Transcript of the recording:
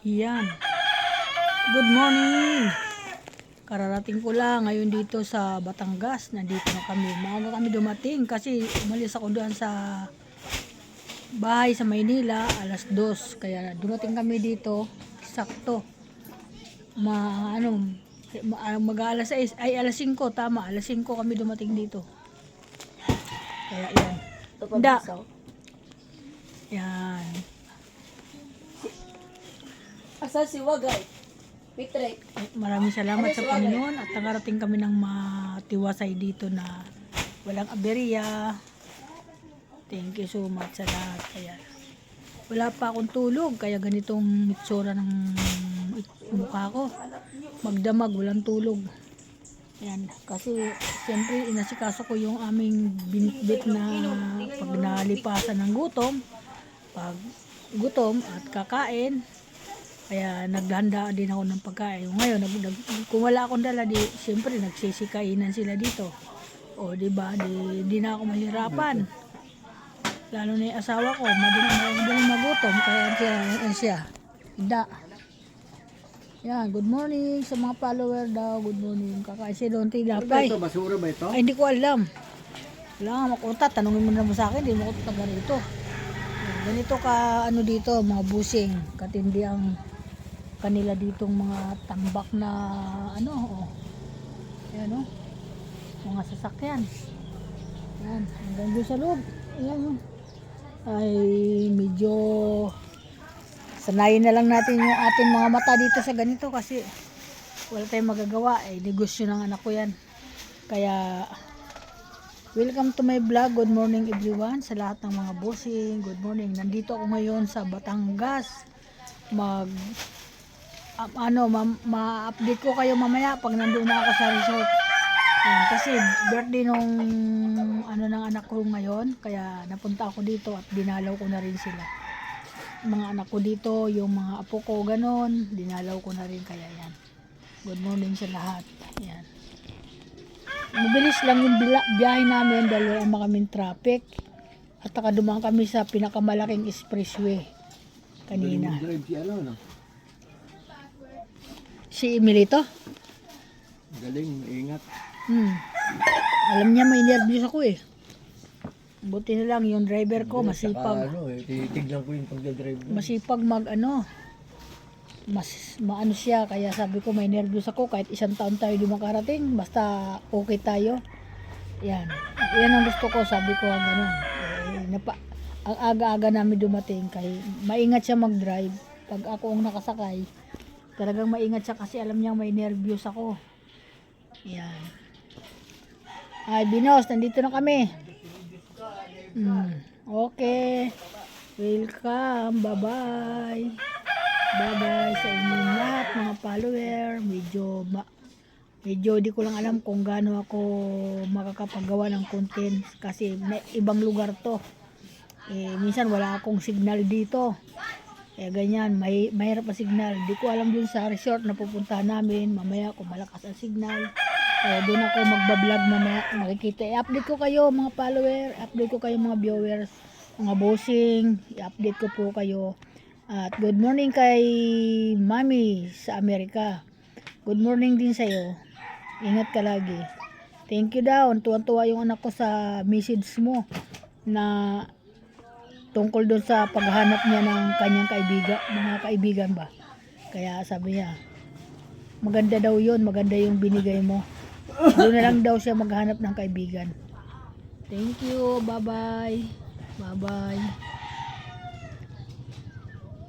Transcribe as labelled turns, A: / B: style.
A: Yan. Good morning. Kararating ko lang ngayon dito sa Batangas. Nandito na kami. Maaga kami dumating kasi umalis ako doon sa bahay sa Maynila alas 2. Kaya dumating kami dito sakto. Mag-alas 6 ay alas 5 tama. Alas 5 kami dumating dito. Kaya yan. Hindi. Yan.
B: Asa si Wagay? Pitrek.
A: Maraming salamat sa Panginoon at nakarating kami ng matiwasay dito na walang aberya. Thank you so much sa lahat. Kaya wala pa akong tulog kaya ganitong itsura ng mukha ko. Magdamag, walang tulog. Yan. Kasi siyempre inasikaso ko yung aming binitbit na pag nalipasan ng gutom. Pag gutom at kakain. Kaya naghanda din ako ng pagkain. Ngayon, kung wala akong dala, siyempre nagsisikainan sila dito. O, diba, di na ako mahirapan. Lalo na yung asawa ko, madaling magutom. Kaya siya. Handa. Yan, good morning sa mga follower daw. Good morning. Kakain si Don Tinapay.
C: Ito, basura ba ito?
A: Ay, hindi ko alam. Wala nga makunta. Tanungin mo naman sa akin. Hindi mo ko taga rito. Ganito ka, dito, mga busing. Katindi ang kanila ditong mga tambak na yan mga sasakyan. Yan, hanggang doon sa loob. Yan, ay medyo sanayin na lang natin yung ating mga mata dito sa ganito kasi wala tayong magagawa. Negosyo ng anak ko yan. Kaya welcome to my vlog. Good morning everyone sa lahat ng mga bossing. Good morning. Nandito ako ngayon sa Batangas. Ma-update ko kayo mamaya pag nandun na ako sa resort. Yan, kasi birthday nung ng anak ko ngayon. Kaya napunta ako dito at dinalaw ko na rin sila. Mga anak ko dito, yung mga apo ko ganon, dinalaw ko na rin. Kaya yan. Good morning sa lahat. Yan. Mabilis lang yung biyahe namin dahil wala kaming traffic. At dumaan kami sa pinakamalaking expressway kanina. Si Emilito?
C: Galing, ingat.
A: Alam niya may nervyos ako eh. Buti na lang yung driver ko masipag.
C: Titignan ko yung pagdadrive mo.
A: Masipag maano siya, kaya sabi ko may nervyos ako kahit isang taon tayo di makarating basta okay tayo. Yan ang gusto ko, sabi ko gano'n. Ang aga-aga namin dumating kay maingat siya mag-drive. Pag ako ang nakasakay talagang maingat siya kasi alam niya may nervyos ako. Yan. Ay Binos, nandito na kami. Okay, welcome, bye-bye. Bye-bye sa inyong lahat mga follower. Medyo di ko lang alam kung gaano ako makakapagawa ng content kasi ibang lugar to. Minsan wala akong signal dito. Ganyan, mahirap ang signal. Di ko alam dun sa resort na pupuntahan namin. Mamaya kung malakas ang signal. Doon ako magbablog mamaya. Makikita. I-update ko kayo mga follower. I-update ko kayo mga viewers. Mga bossing. I-update ko po kayo. At good morning kay Mami sa Amerika. Good morning din sa'yo. Ingat ka lagi. Thank you daw. Tuwan-tuwa yung anak ko sa message mo na tungkol doon sa paghahanap niya ng kanyang mga kaibigan ba. Kaya sabi niya, maganda daw yun. Maganda yung binigay mo. Doon na lang daw siya maghanap ng kaibigan. Thank you. Bye-bye. Bye-bye.